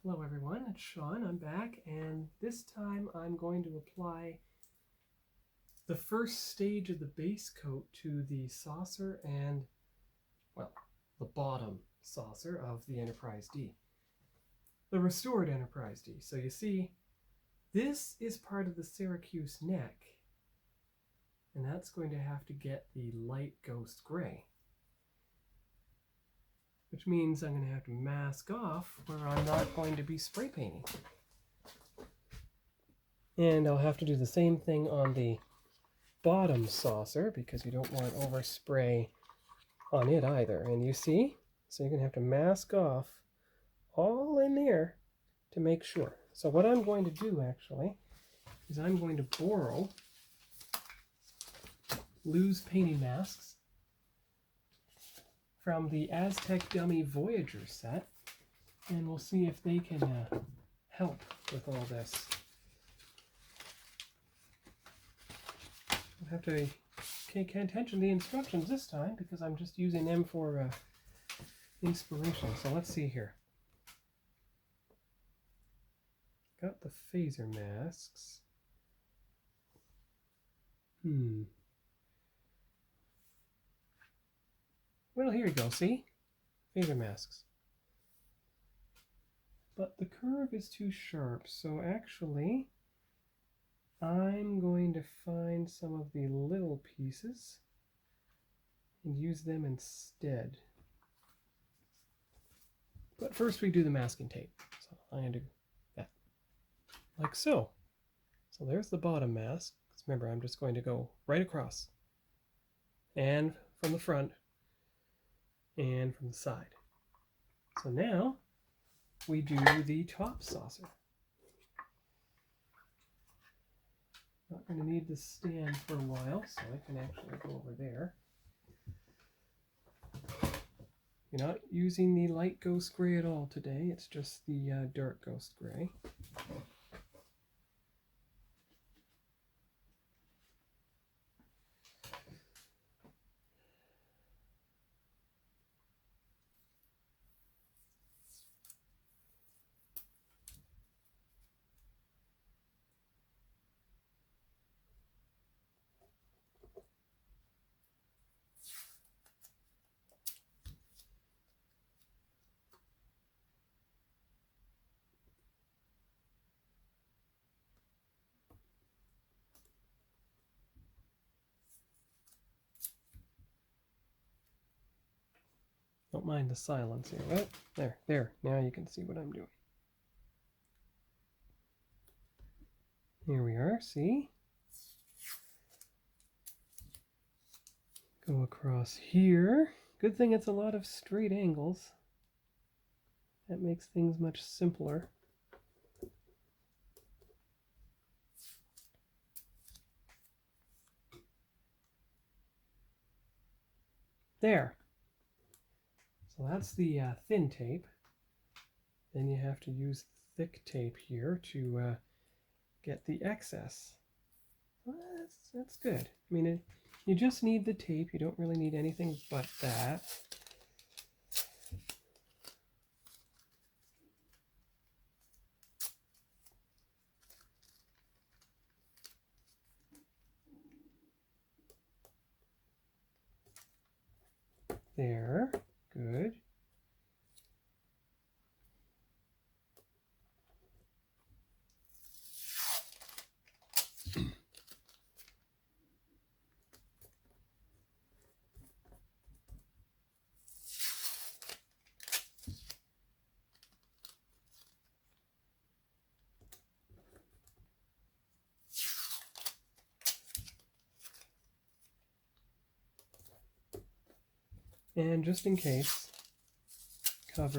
Hello everyone, it's Sean. I'm back, and this time I'm going to apply the first stage of the base coat to the saucer and, well, the bottom saucer of the Enterprise D. The restored Enterprise D. So you see, this is part of the Syracuse neck, and that's going to have to get the light ghost gray, which means I'm going to have to mask off where I'm not going to be spray painting. And I'll have to do the same thing on the bottom saucer because you don't want overspray on it either. And you see, so you're going to have to mask off all in there to make sure. So what I'm going to do actually is I'm going to borrow loose painting masks from the Aztec Dummy Voyager set, and we'll see if they can help with all this. I'll have to pay attention to the instructions this time because I'm just using them for inspiration. So let's see here. Got the phaser masks. Well, here you go, see? Phaser masks. But the curve is too sharp, so actually I'm going to find some of the little pieces and use them instead. But first we do the masking tape. So I'm going to do that, like so. So there's the bottom mask. Remember, I'm just going to go right across, and from the front, and from the side. So now we do the top saucer. Not going to need the stand for a while, so I can actually go over there. You're not using the light ghost gray at all today, it's just the dark ghost gray. Don't mind the silence here. Oh, there. Now you can see what I'm doing. Here we are, see? Go across here. Good thing it's a lot of straight angles. That makes things much simpler. There. So that's the thin tape. Then you have to use thick tape here to get the excess. Well, that's good. I mean, you just need the tape. You don't really need anything but that. There. Good. And just in case, I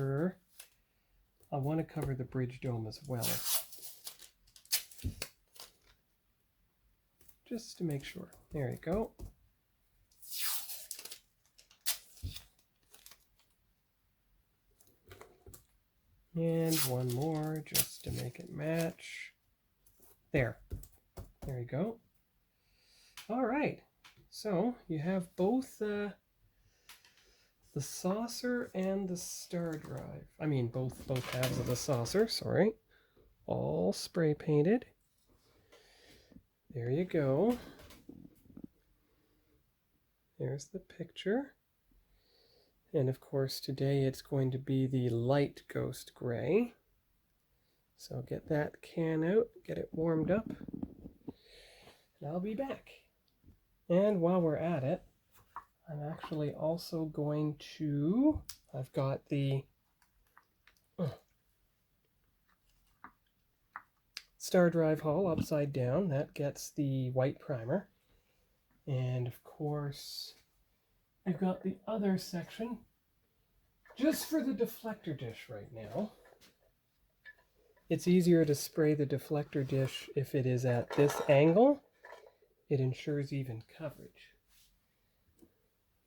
want to cover the bridge dome as well. Just to make sure. There you go. And one more just to make it match. There. There you go. All right. So you have both the saucer and the Stardrive. I mean, both halves of the saucer, sorry. All spray painted. There you go. There's the picture. And of course, today it's going to be the light ghost gray. So get that can out, get it warmed up, and I'll be back. And while we're at it, I'm actually also going to, I've got the Stardrive hull upside down. That gets the white primer. And of course, I've got the other section just for the deflector dish right now. It's easier to spray the deflector dish if it is at this angle. It ensures even coverage.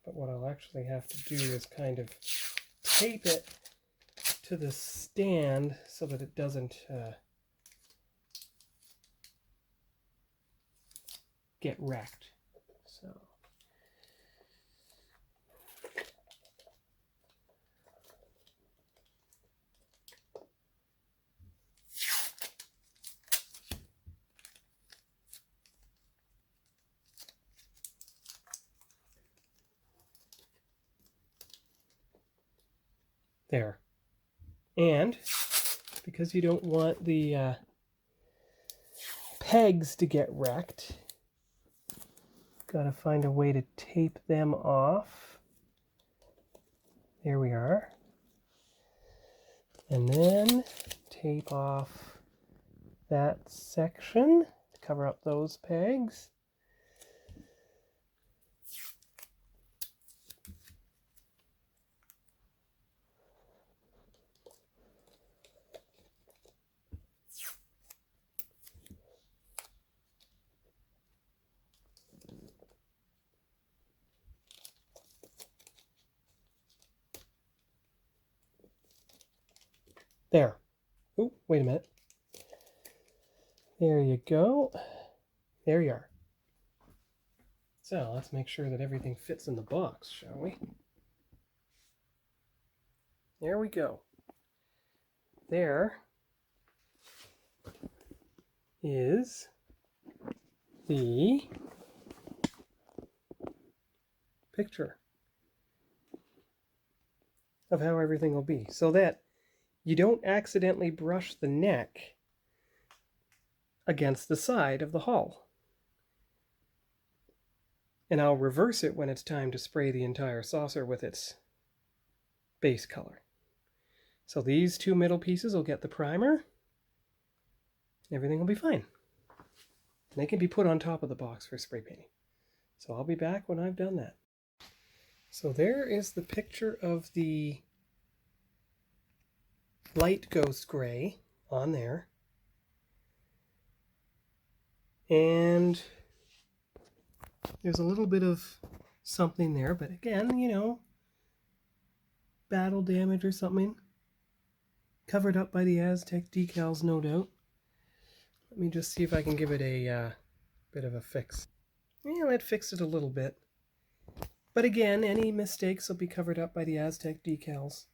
But what I'll actually have to do is kind of tape it to the stand so that it doesn't get wrecked. So there. And because you don't want the pegs to get wrecked, gotta find a way to tape them off. There we are. And then tape off that section to cover up those pegs. There. Oh, wait a minute. There you go. There you are. So let's make sure that everything fits in the box, shall we? There we go. There is the picture of how everything will be, so that you don't accidentally brush the neck against the side of the hull. And I'll reverse it when it's time to spray the entire saucer with its base color. So these two middle pieces will get the primer. Everything will be fine. And they can be put on top of the box for spray painting. So I'll be back when I've done that. So there is the picture of the light ghost gray on there. And there's a little bit of something there, but again, you know, battle damage or something. Covered up by the Aztec decals, no doubt. Let me just see if I can give it a bit of a fix. Yeah, that fixed it a little bit. But again, any mistakes will be covered up by the Aztec decals.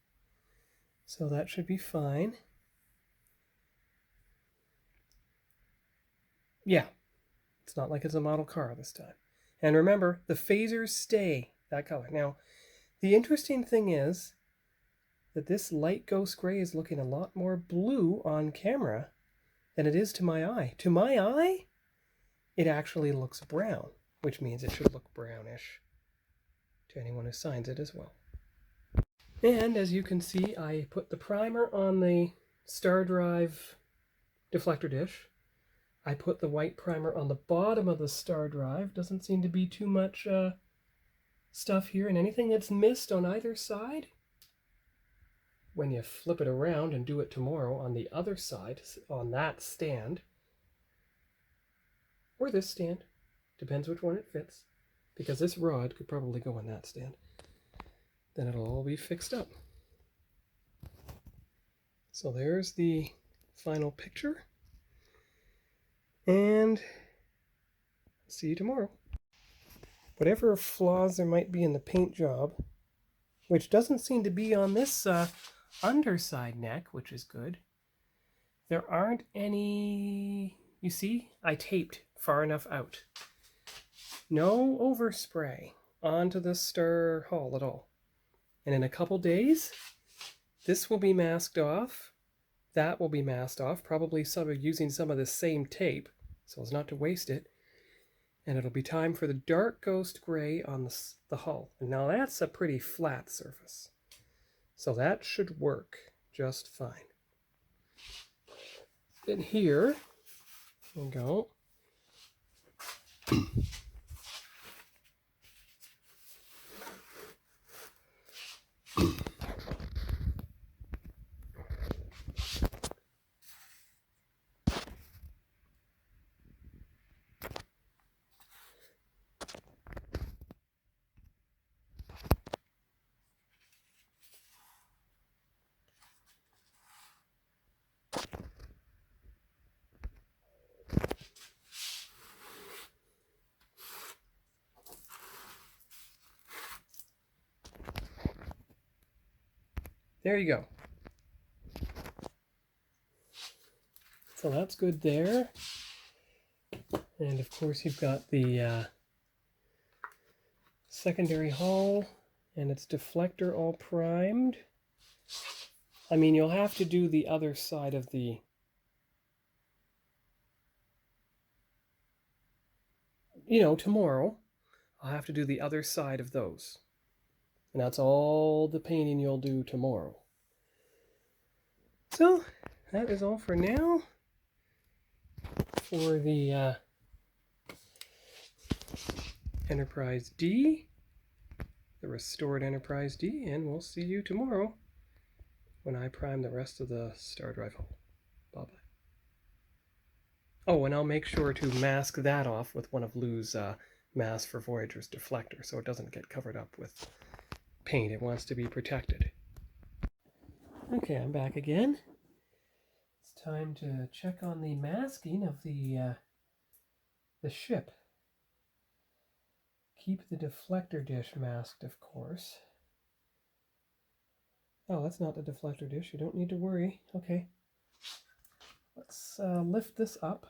So that should be fine. Yeah, it's not like it's a model car this time. And remember, the phasers stay that color. Now, the interesting thing is that this light ghost gray is looking a lot more blue on camera than it is to my eye. To my eye, it actually looks brown, which means it should look brownish to anyone who signs it as well. And as you can see, I put the primer on the Stardrive deflector dish. I put the white primer on the bottom of the Stardrive. Doesn't seem to be too much stuff here. And anything that's missed on either side, when you flip it around and do it tomorrow on the other side, on that stand, or this stand, depends which one it fits, because this rod could probably go on that stand, then it'll all be fixed up. So there's the final picture, and see you tomorrow. Whatever flaws there might be in the paint job which doesn't seem to be on this underside neck, which is good. There aren't any, you see, I taped far enough out. No overspray onto the star hull at all. And in a couple days, this will be masked off. That will be masked off, probably using some of the same tape, so as not to waste it. And it'll be time for the dark ghost gray on the hull. And now that's a pretty flat surface. So that should work just fine. Then here we go. There you go. So that's good there. And of course you've got the secondary hull and its deflector all primed. I mean, you'll have to do the other side of the tomorrow. I'll have to do the other side of those. And that's all the painting you'll do tomorrow. So that is all for now for the Enterprise D, the restored Enterprise D, and we'll see you tomorrow when I prime the rest of the Stardrive hull. Bye-bye. Oh, and I'll make sure to mask that off with one of Lou's masks for Voyager's deflector so it doesn't get covered up with paint. It wants to be protected. Okay, I'm back again. It's time to check on the masking of the ship. Keep the deflector dish masked, of course. Oh, that's not the deflector dish. You don't need to worry. Okay. Let's lift this up.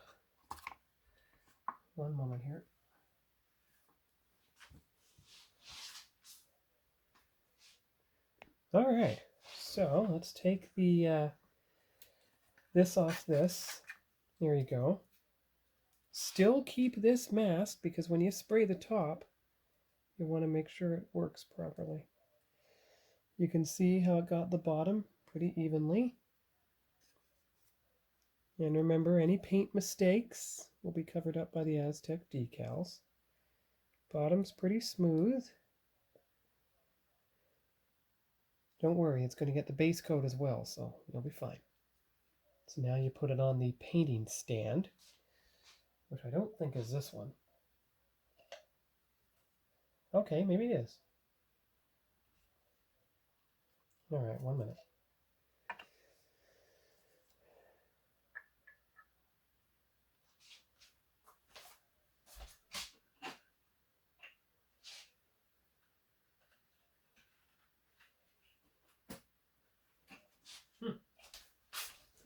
One moment here. All right, so let's take the this off this. There you go. Still keep this masked because when you spray the top, you want to make sure it works properly. You can see how it got the bottom pretty evenly. And remember, any paint mistakes will be covered up by the Aztec decals. Bottom's pretty smooth. Don't worry, it's going to get the base coat as well, so you'll be fine. So now you put it on the painting stand, which I don't think is this one. Okay, maybe it is. All right, 1 minute.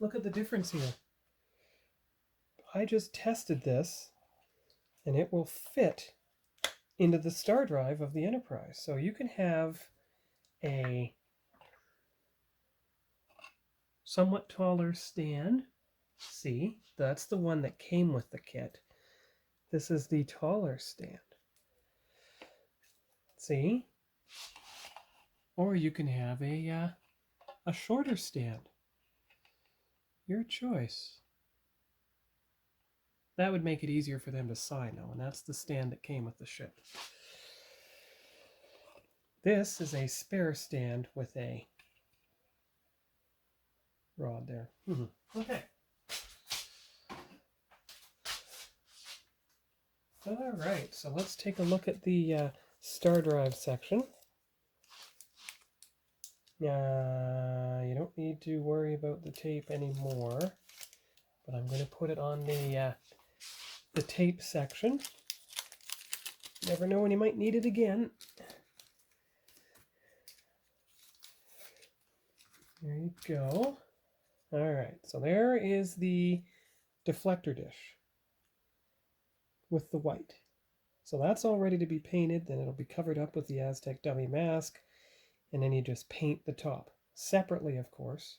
Look at the difference here. I just tested this, and it will fit into the Stardrive of the Enterprise. So you can have a somewhat taller stand. See, that's the one that came with the kit. This is the taller stand. See? Or you can have a shorter stand. Your choice. That would make it easier for them to sign, though, and that's the stand that came with the ship. This is a spare stand with a rod there. Okay. All right, so let's take a look at the Stardrive section. You don't need to worry about the tape anymore, but I'm going to put it on the tape section. Never know when you might need it again. There you go. All right, so there is the deflector dish with the white. So that's all ready to be painted. Then it'll be covered up with the Aztec dummy mask, and then you just paint the top separately, of course.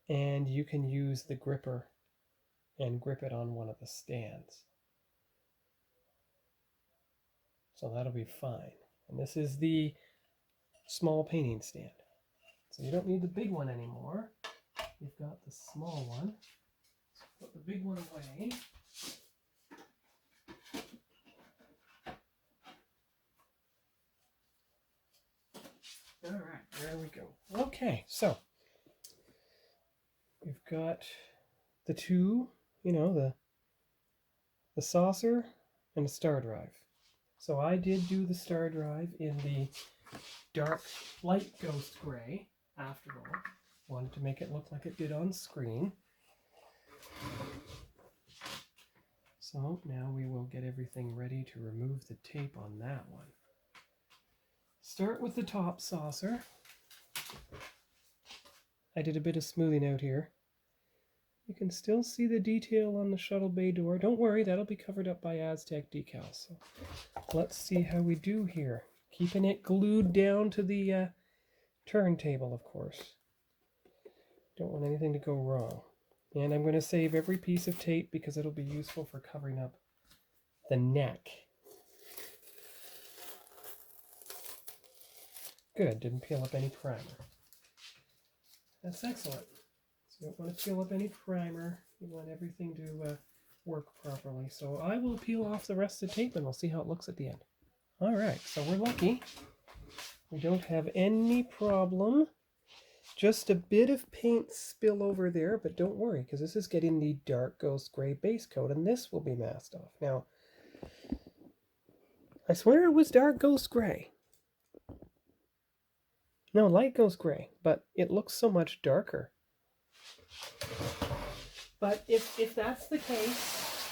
And you can use the gripper and grip it on one of the stands. So that'll be fine. And this is the small painting stand. So you don't need the big one anymore. You've got the small one. So put the big one away. All right, there we go. Okay, so we've got the two, the saucer and the Stardrive. So I did do the Stardrive in the dark light ghost gray after all. Wanted to make it look like it did on screen. So now we will get everything ready to remove the tape on that one. Start with the top saucer. I did a bit of smoothing out here. You can still see the detail on the shuttle bay door. Don't worry, that'll be covered up by Aztec decals. So let's see how we do here. Keeping it glued down to the turntable, of course. Don't want anything to go wrong. And I'm going to save every piece of tape because it'll be useful for covering up the neck. Good, didn't peel up any primer. That's excellent. So you don't want to peel up any primer. You want everything to work properly. So I will peel off the rest of the tape and we'll see how it looks at the end. All right, so we're lucky. We don't have any problem. Just a bit of paint spill over there, but don't worry, because this is getting the dark ghost gray base coat, and this will be masked off. Now, I swear it was dark ghost gray. No, light ghost gray, but it looks so much darker. But if that's the case,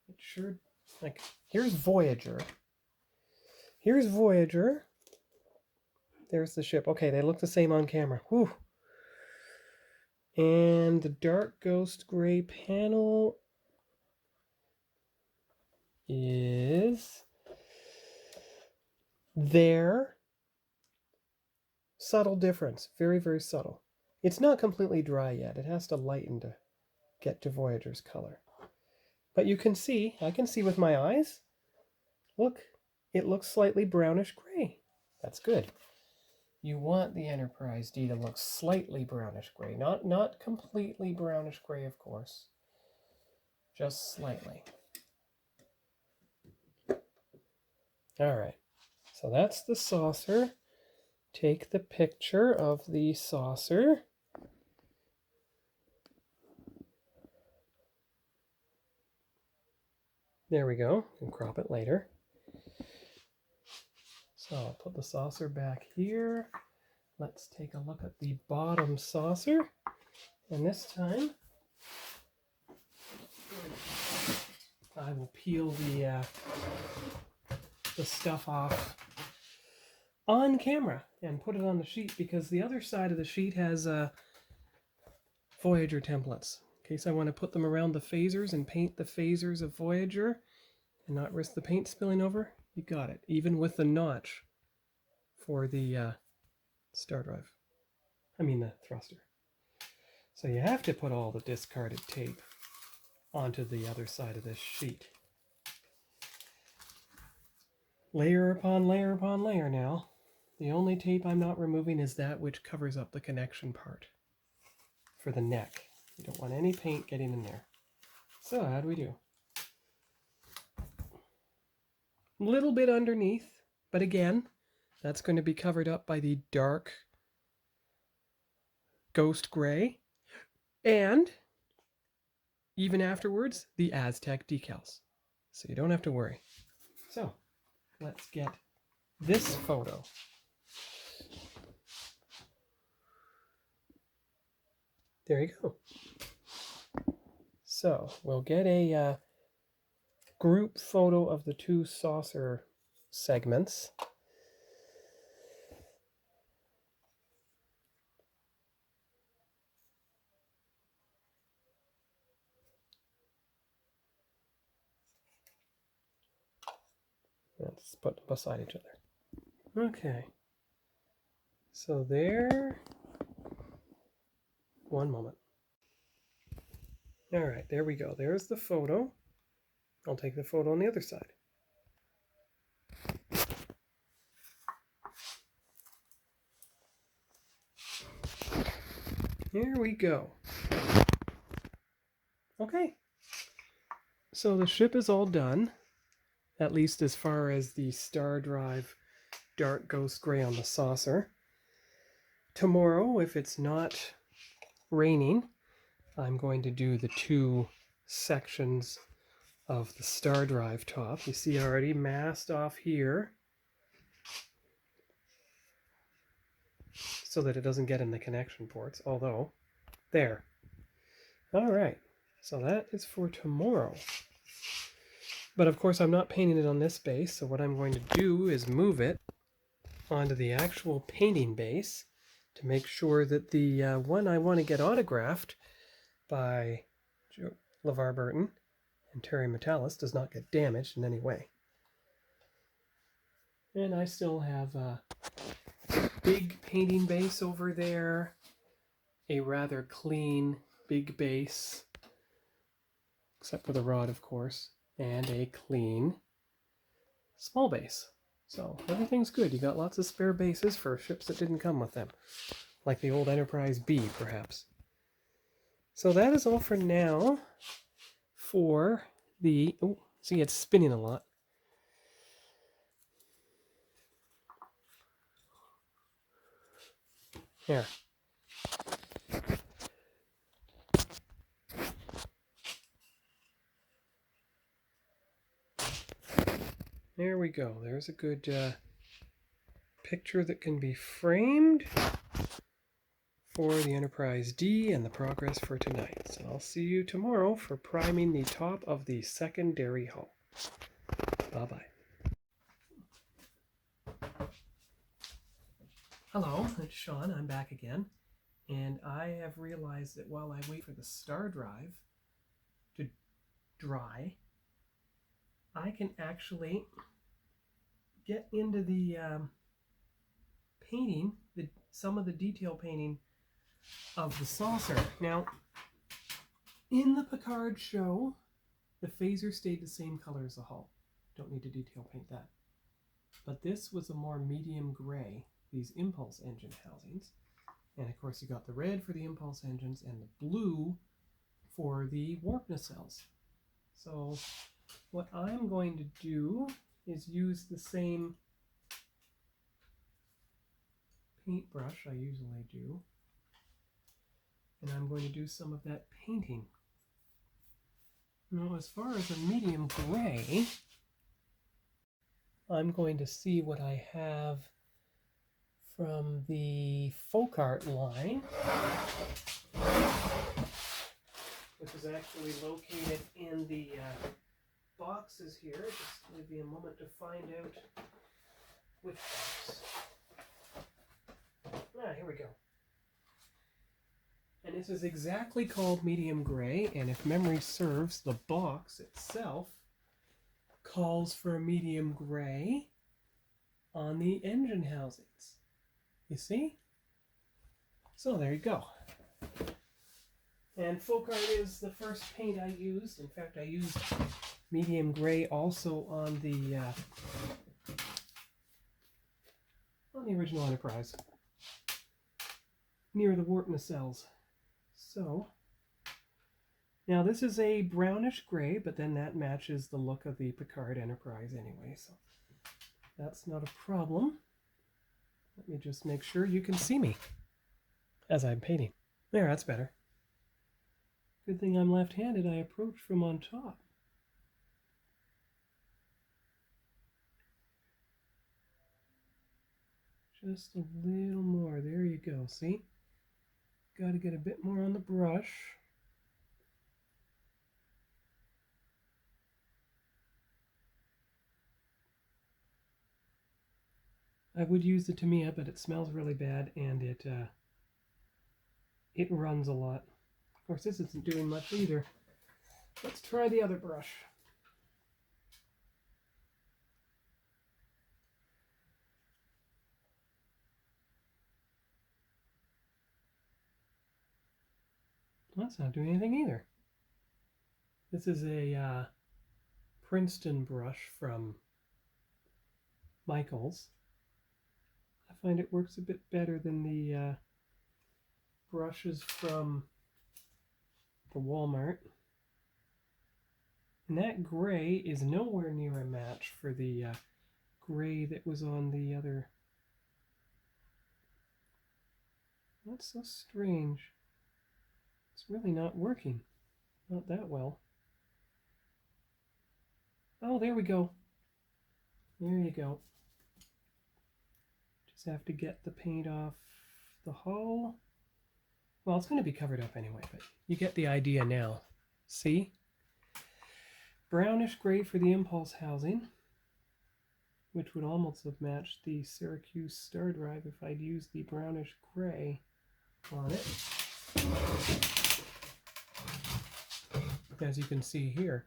it sure, like, here's Voyager. Here's Voyager. There's the ship. Okay, they look the same on camera. Whew. And the dark ghost gray panel is there. Subtle difference. Very, very subtle. It's not completely dry yet. It has to lighten to get to Voyager's color. But you can see, I can see with my eyes. Look. It looks slightly brownish gray. That's good. You want the Enterprise D to look slightly brownish gray. Not completely brownish gray, of course. Just slightly. All right. So that's the saucer. Take the picture of the saucer. There we go. You can crop it later. So I'll put the saucer back here. Let's take a look at the bottom saucer. And this time, I will peel the stuff off on camera and put it on the sheet because the other side of the sheet has Voyager templates. In case I want to put them around the phasers and paint the phasers of Voyager and not risk the paint spilling over. You got it, even with the notch for the Stardrive. I mean the thruster. So you have to put all the discarded tape onto the other side of this sheet. Layer upon layer upon layer now. The only tape I'm not removing is that which covers up the connection part for the neck. You don't want any paint getting in there. So how do we do? A little bit underneath, but again, that's going to be covered up by the dark ghost gray, and even afterwards, the Aztec decals. So you don't have to worry. So let's get this photo. There you go. So we'll get a group photo of the two saucer segments. Let's put them beside each other. Okay. So there. One moment. All right, there we go. There's the photo. I'll take the photo on the other side. Here we go. Okay. So the ship is all done, at least as far as the Stardrive dark ghost gray on the saucer. Tomorrow, if it's not raining, I'm going to do the 2 sections of the Stardrive top. You see already masked off here so that it doesn't get in the connection ports, although, there. All right, so that is for tomorrow. But of course I'm not painting it on this base, so what I'm going to do is move it onto the actual painting base to make sure that the one I want to get autographed by LeVar Burton and Terry Metalis does not get damaged in any way. And I still have a big painting base over there, a rather clean big base, except for the rod of course, and a clean small base. So everything's good. You got lots of spare bases for ships that didn't come with them, like the old Enterprise B perhaps. So that is all for now for the, oh, see it's spinning a lot. Here. There we go. There's a good picture that can be framed for the Enterprise D and the progress for tonight. So I'll see you tomorrow for priming the top of the secondary hull. Bye-bye. Hello, it's Sean. I'm back again. And I have realized that while I wait for the Stardrive to dry, I can actually get into the painting, some of the detail painting of the saucer. Now, in the Picard show, the phaser stayed the same color as the hull. Don't need to detail paint that. But this was a more medium gray, these impulse engine housings. And of course you got the red for the impulse engines and the blue for the warp nacelles. So what I'm going to do is use the same paintbrush I usually do. And I'm going to do some of that painting. Now, as far as a medium gray, I'm going to see what I have from the folk art line, which is actually located in the boxes here. Just give me a moment to find out which box. Here we go. And this is exactly called medium gray, and if memory serves, the box itself calls for a medium gray on the engine housings. You see? So there you go. And folk art is the first paint I used. In fact, I used medium gray also on the original Enterprise, near the warp nacelles. So, now this is a brownish gray, but then that matches the look of the Picard Enterprise anyway, so that's not a problem. Let me just make sure you can see me as I'm painting. There, that's better. Good thing I'm left-handed. I approach from on top. Just a little more. There you go. See? Got to get a bit more on the brush. I would use the Tamiya, but it smells really bad and it runs a lot. Of course, this isn't doing much either. Let's try the other brush. Well, that's not doing anything either. This is a Princeton brush from Michaels. I find it works a bit better than the brushes from the Walmart. And that gray is nowhere near a match for the gray that was on the other. That's so strange. It's really not working. Not that well. Oh, there we go. There you go. Just have to get the paint off the hull. Well, it's going to be covered up anyway, but you get the idea now. See? Brownish gray for the impulse housing, which would almost have matched the Syracuse Stardrive if I'd used the brownish gray on it. As you can see here,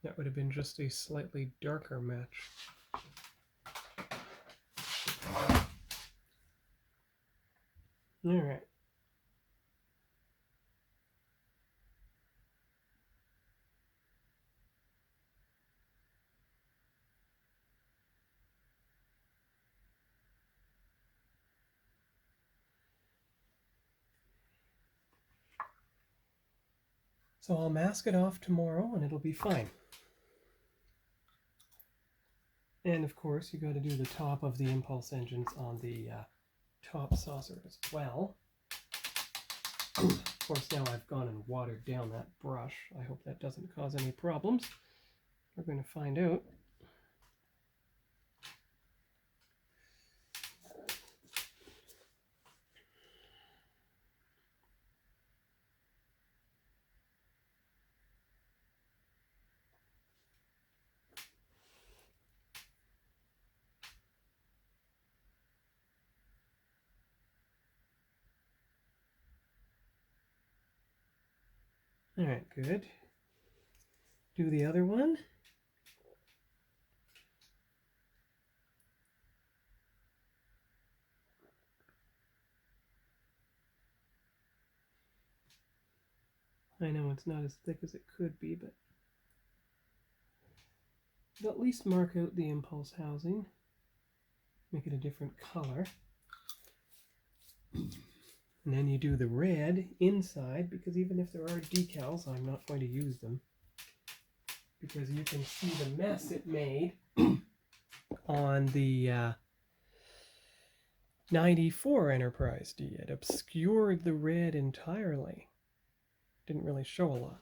that would have been just a slightly darker match. All right. So I'll mask it off tomorrow and it'll be fine. And of course, you got to do the top of the impulse engines on the top saucer as well. Of course, now I've gone and watered down that brush. I hope that doesn't cause any problems. We're going to find out. All right, good. Do the other one. I know it's not as thick as it could be, but at least mark out the impulse housing. Make it a different color. And then you do the red inside, because even if there are decals, I'm not going to use them. Because you can see the mess it made on the 94 Enterprise D. It obscured the red entirely. Didn't really show a lot.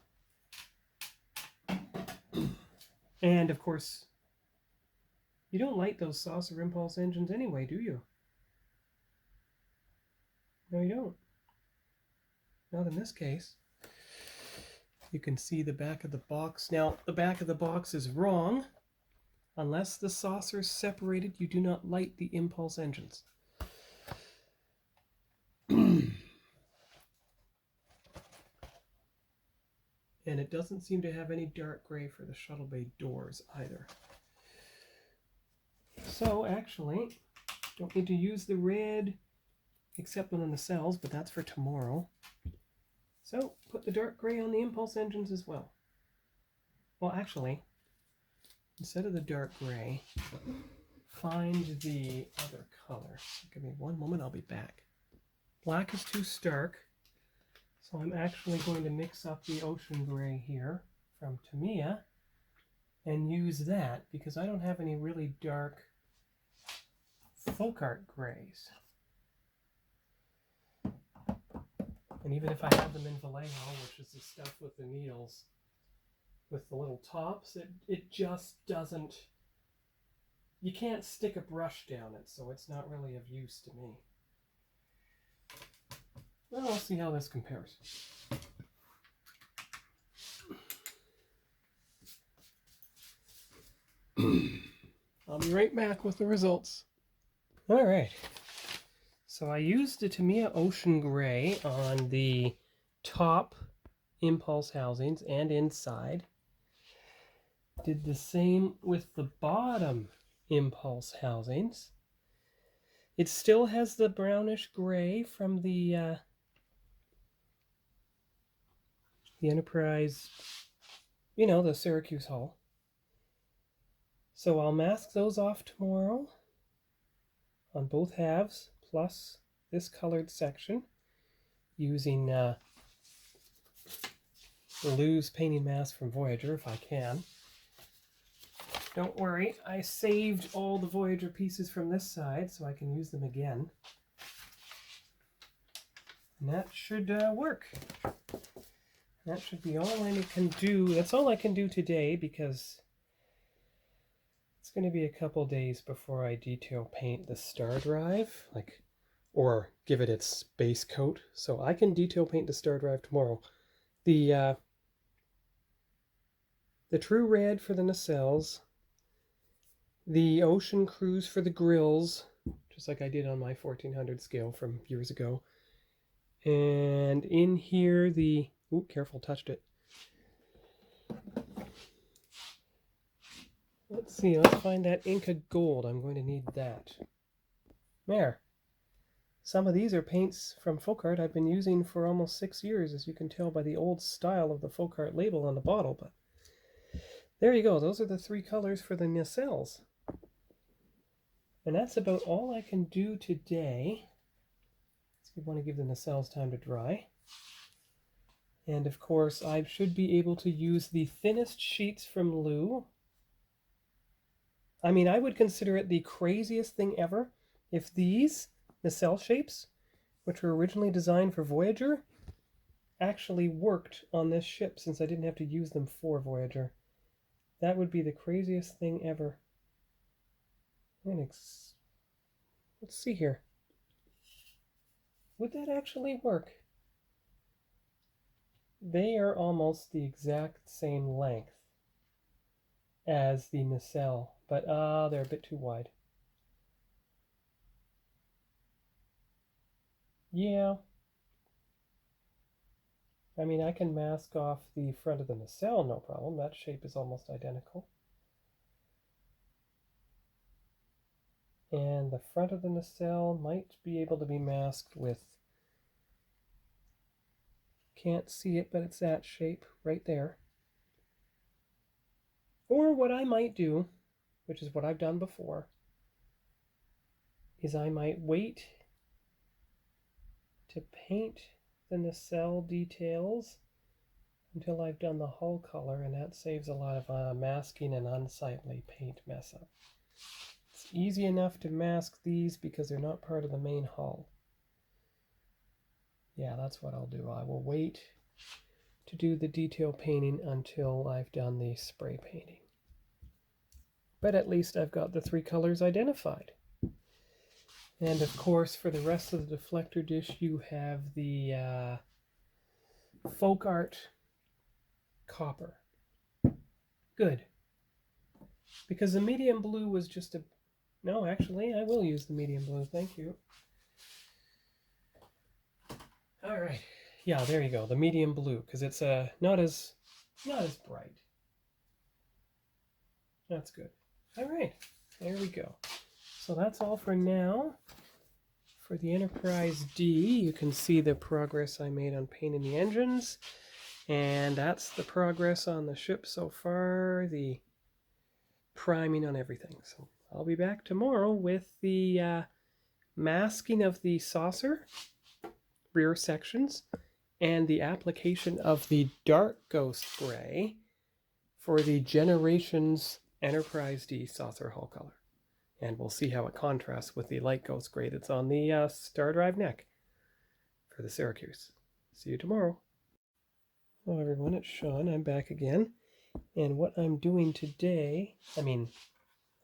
And of course, you don't light those saucer impulse engines anyway, do you? No, you don't. Not in this case. You can see the back of the box. Now, the back of the box is wrong. Unless the saucer is separated, you do not light the impulse engines. And it doesn't seem to have any dark gray for the shuttle bay doors either. So actually, don't need to use the red except on the nacelles, but that's for tomorrow. So put the dark gray on the impulse engines as well. Well, actually, instead of the dark gray, find the other color. Give me one moment, I'll be back. Black is too stark, so I'm actually going to mix up the ocean gray here from Tamiya and use that because I don't have any really dark folk art grays. And even if I have them in Vallejo, which is the stuff with the needles, with the little tops, it just doesn't, you can't stick a brush down it, so it's not really of use to me. Well, we'll see how this compares. I'll be right back with the results. All right. So I used the Tamiya Ocean Gray on the top impulse housings and inside. Did the same with the bottom impulse housings. It still has the brownish gray from the Enterprise, the Syracuse hull. So I'll mask those off tomorrow on both halves, plus this colored section, using Lou's painting mask from Voyager if I can. Don't worry, I saved all the Voyager pieces from this side so I can use them again. And that should work. That should be all I can do. That's all I can do today because it's going to be a couple days before I detail paint the Stardrive, or give it its base coat. So I can detail paint the Stardrive tomorrow. The True Red for the nacelles, the Ocean Cruise for the grills, just like I did on my 1400 scale from years ago. And in here the, ooh, careful, touched it. Let's see, let's find that Inca Gold. I'm going to need that. There. Some of these are paints from folk art I've been using for almost 6 years, as you can tell by the old style of the folk art label on the bottle. But there you go. Those are the 3 colors for the nacelles. And that's about all I can do today. So we want to give the nacelles time to dry. And of course, I should be able to use the thinnest sheets from Lou. I mean, I would consider it the craziest thing ever if these nacelle shapes, which were originally designed for Voyager, actually worked on this ship, since I didn't have to use them for Voyager. That would be the craziest thing ever. Let's see here. Would that actually work? They are almost the exact same length as the nacelle, but they're a bit too wide. Yeah. I mean, I can mask off the front of the nacelle, no problem. That shape is almost identical. And the front of the nacelle might be able to be masked with, can't see it, but it's that shape right there. Or what I might do, which is what I've done before, is I might wait to paint the nacelle details until I've done the hull color, and that saves a lot of masking and unsightly paint mess up. It's easy enough to mask these because they're not part of the main hull. Yeah, that's what I'll do. I will wait to do the detail painting until I've done the spray painting. But at least I've got the 3 colors identified. And of course, for the rest of the deflector dish, you have the folk art copper. Good. Because the medium blue was just a... No, actually, I will use the medium blue. Thank you. All right. Yeah, there you go. The medium blue, because it's not as bright. That's good. All right. There we go. So that's all for now. For the Enterprise D, you can see the progress I made on painting the engines. And that's the progress on the ship so far, the priming on everything. So I'll be back tomorrow with the masking of the saucer rear sections and the application of the dark ghost spray for the Generations Enterprise D saucer hull color. And we'll see how it contrasts with the light ghost gray that's on the Stardrive neck for the Syracuse. See you tomorrow. Hello everyone, it's Sean. I'm back again. And what I'm doing today,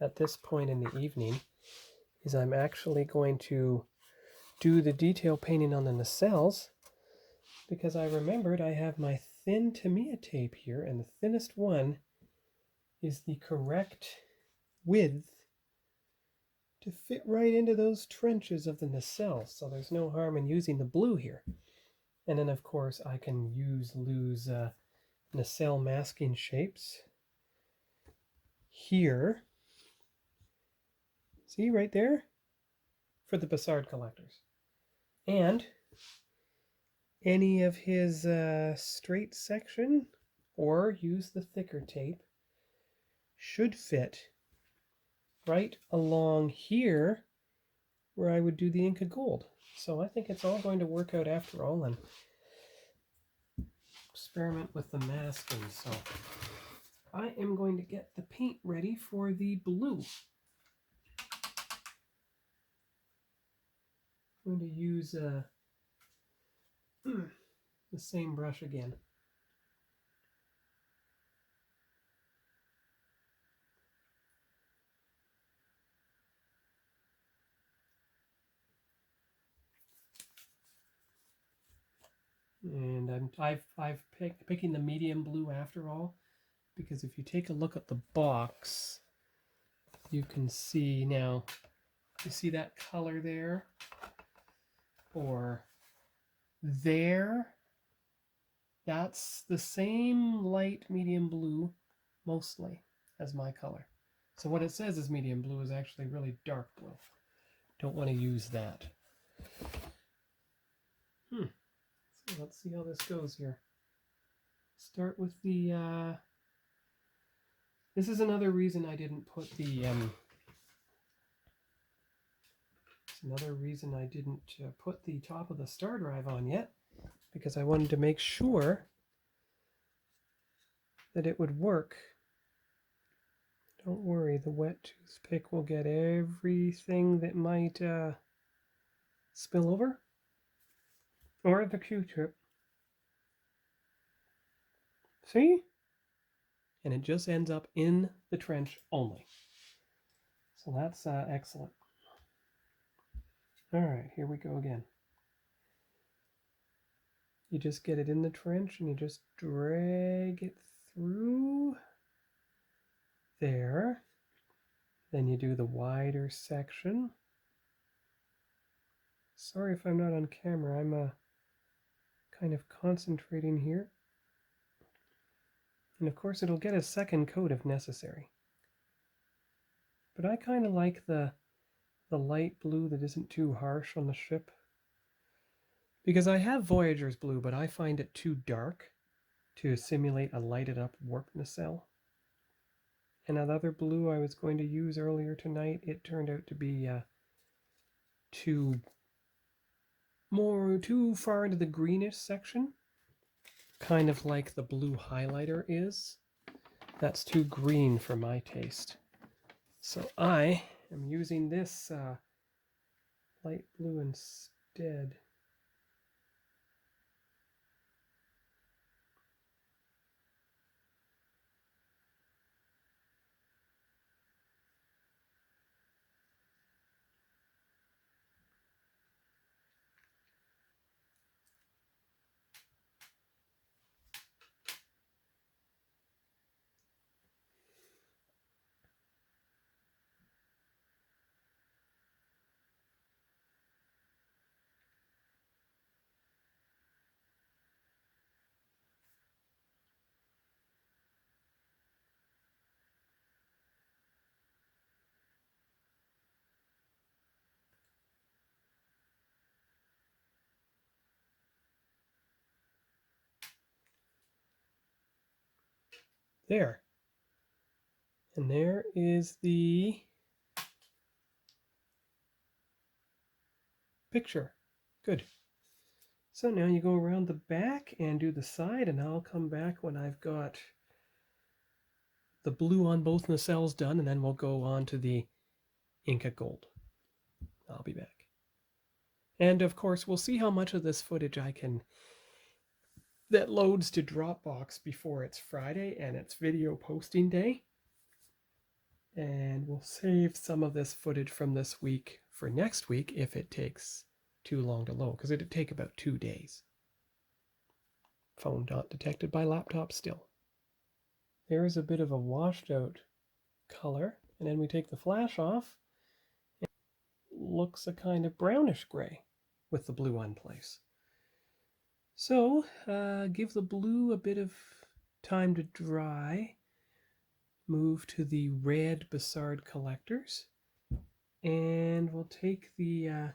at this point in the evening, is I'm actually going to do the detail painting on the nacelles, because I remembered I have my thin Tamiya tape here, and the thinnest one is the correct width to fit right into those trenches of the nacelle, so there's no harm in using the blue here. And then of course I can use Lou's nacelle masking shapes here. See right there? For the Bassard collectors. And any of his straight section, or use the thicker tape, should fit right along here where I would do the Inca Gold. So I think it's all going to work out after all, and experiment with the masking. So I am going to get the paint ready for the blue. I'm going to use the same brush again. And I've picking the medium blue after all, because if you take a look at the box, you can see now, you see that color there, or there, that's the same light medium blue mostly as my color. So what it says is medium blue is actually really dark blue. Don't want to use that. So let's see how this goes here. Start with the this is another reason I didn't put the put the top of the Stardrive on yet, because I wanted to make sure that it would work. Don't worry, the wet toothpick will get everything that might spill over, or the Q-tip. See? And it just ends up in the trench only. So that's excellent. All right, here we go again. You just get it in the trench and you just drag it through there. Then you do the wider section. Sorry if I'm not on camera, I'm kind of concentrating here. And of course it'll get a second coat if necessary. But I kind of like the light blue that isn't too harsh on the ship. Because I have Voyager's blue, but I find it too dark to simulate a lighted up warp nacelle. And that other blue I was going to use earlier tonight, it turned out to be too far into the greenish section. Kind of like the blue highlighter is. That's too green for my taste. So I am using this light blue instead. There. And there is the picture. Good. So now you go around the back and do the side, and I'll come back when I've got the blue on both nacelles done, and then we'll go on to the Inca Gold. I'll be back. And of course, we'll see how much of this footage that loads to Dropbox before it's Friday and it's video posting day. And we'll save some of this footage from this week for next week if it takes too long to load, because it'd take about 2 days. Phone not detected by laptop still. There's a bit of a washed out color, and then we take the flash off. looks a kind of brownish gray with the blue on place. So give the blue a bit of time to dry. Move to the red Bussard collectors. And we'll take the,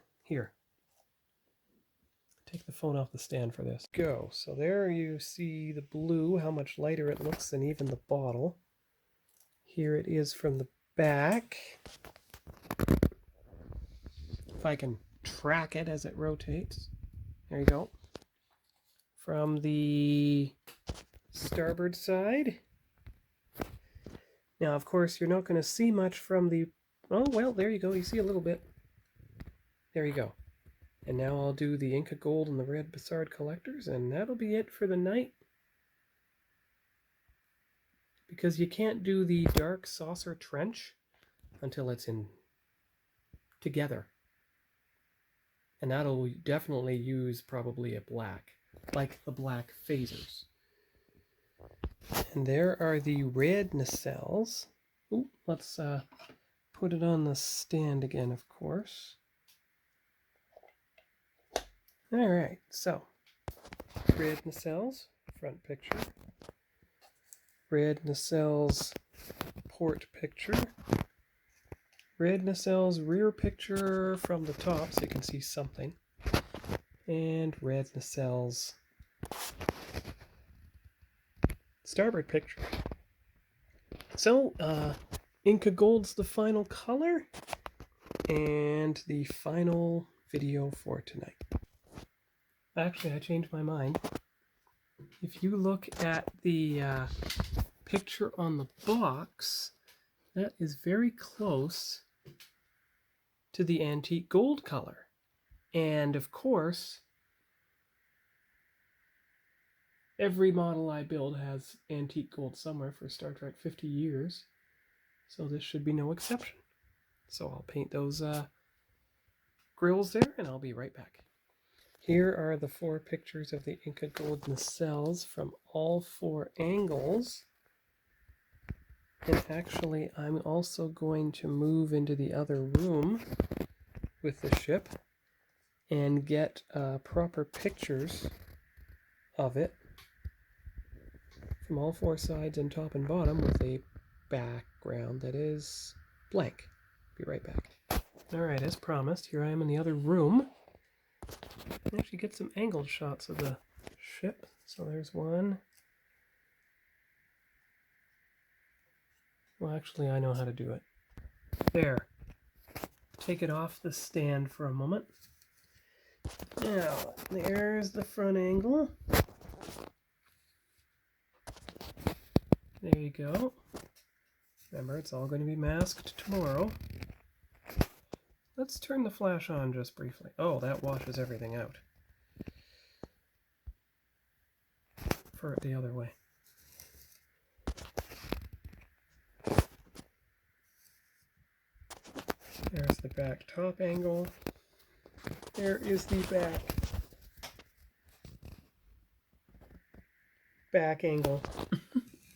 take the phone off the stand for this. Go. So there you see the blue, how much lighter it looks than even the bottle. Here it is from the back. If I can track it as it rotates. There you go. From the starboard side. Now, of course, you're not going to see much from the... Oh, well, there you go. You see a little bit. There you go. And now I'll do the Inca Gold and the red Bussard collectors, and that'll be it for the night. Because you can't do the dark saucer trench until it's in together. And that'll definitely use probably a black, like the black phasers. And there are the red nacelles. Ooh, let's put it on the stand again, of course. All right, so red nacelles, front picture. Red nacelles, port picture. Red nacelles, rear picture from the top so you can see something. And red nacelles, starboard picture. So, Inca Gold's the final color and the final video for tonight. Actually, I changed my mind. If you look at the picture on the box, that is very close to the antique gold color. And of course, every model I build has antique gold somewhere for Star Trek 50 years. So this should be no exception. So I'll paint those grills there and I'll be right back. Here are the 4 pictures of the Inca Gold nacelles from all 4 angles. And actually, I'm also going to move into the other room with the ship and get proper pictures of it from all 4 sides and top and bottom with a background that is blank. Be right back. Alright, as promised, here I am in the other room. And actually get some angled shots of the ship. So there's one. Well, actually, I know how to do it. There. Take it off the stand for a moment. Now, there's the front angle. There you go. Remember, it's all going to be masked tomorrow. Let's turn the flash on just briefly. Oh, that washes everything out. For it the other way. There's the back top angle. There is the back angle,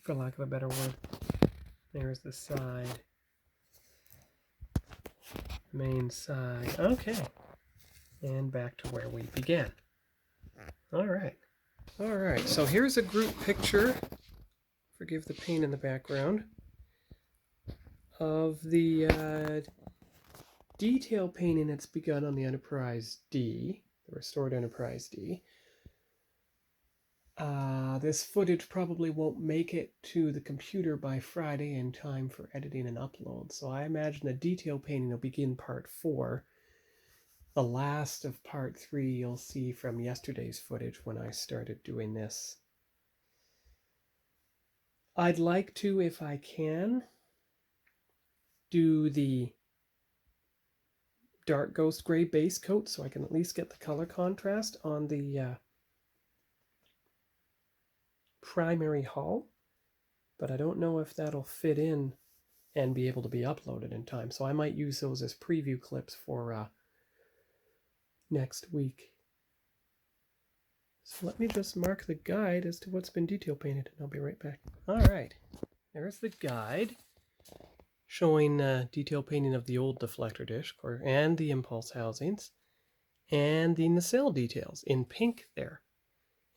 for lack of a better word. There's the side. Main side. Okay. And back to where we began. Alright. Alright, so here's a group picture, forgive the paint in the background, of the detail painting that's begun on the Enterprise D, the restored Enterprise D. This footage probably won't make it to the computer by Friday in time for editing and upload, so I imagine the detail painting will begin part 4. The last of part 3 you'll see from yesterday's footage when I started doing this. I'd like to, if I can, do the dark ghost gray base coat so I can at least get the color contrast on the primary hull, but I don't know if that'll fit in and be able to be uploaded in time, so I might use those as preview clips for next week. So let me just mark the guide as to what's been detail painted and I'll be right back. Alright, there's the guide showing detail painting of the old deflector dish and the impulse housings and the nacelle details in pink there.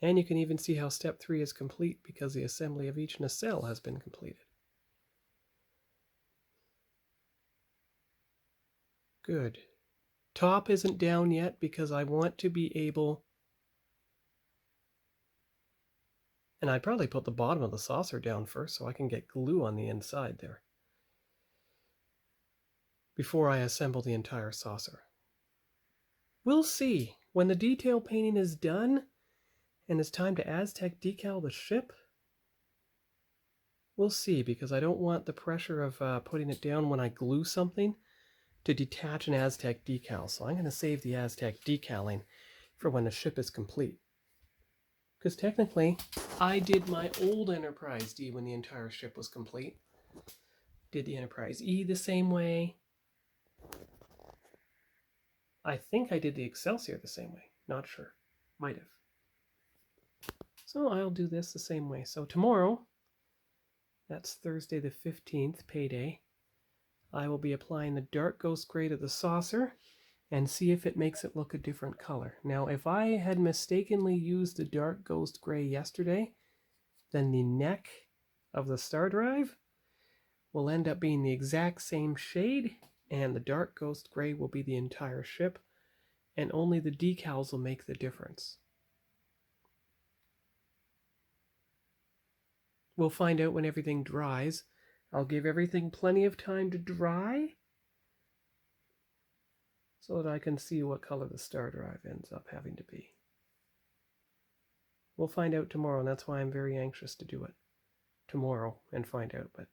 And you can even see how step 3 is complete because the assembly of each nacelle has been completed. Good. Top isn't down yet because I want to be able, and I'd probably put the bottom of the saucer down first so I can get glue on the inside there before I assemble the entire saucer. We'll see. When the detail painting is done and it's time to Aztec decal the ship, we'll see, because I don't want the pressure of putting it down when I glue something to detach an Aztec decal. So I'm going to save the Aztec decaling for when the ship is complete. Because technically, I did my old Enterprise D when the entire ship was complete. Did the Enterprise E the same way. I think I did the Excelsior the same way. Not sure. Might have. So I'll do this the same way. So tomorrow, that's Thursday the 15th, payday, I will be applying the dark ghost gray to the saucer and see if it makes it look a different color. Now, if I had mistakenly used the dark ghost gray yesterday, then the neck of the Stardrive will end up being the exact same shade, and the dark ghost gray will be the entire ship, and only the decals will make the difference. We'll find out when everything dries. I'll give everything plenty of time to dry so that I can see what color the Stardrive ends up having to be. We'll find out tomorrow, and that's why I'm very anxious to do it tomorrow and find out. But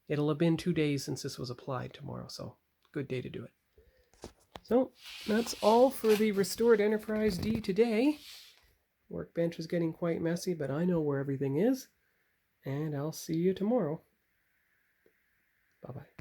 it'll have been 2 days since this was applied tomorrow, so good day to do it. So that's all for the restored Enterprise D today. Workbench is getting quite messy, but I know where everything is, and I'll see you tomorrow. Bye-bye.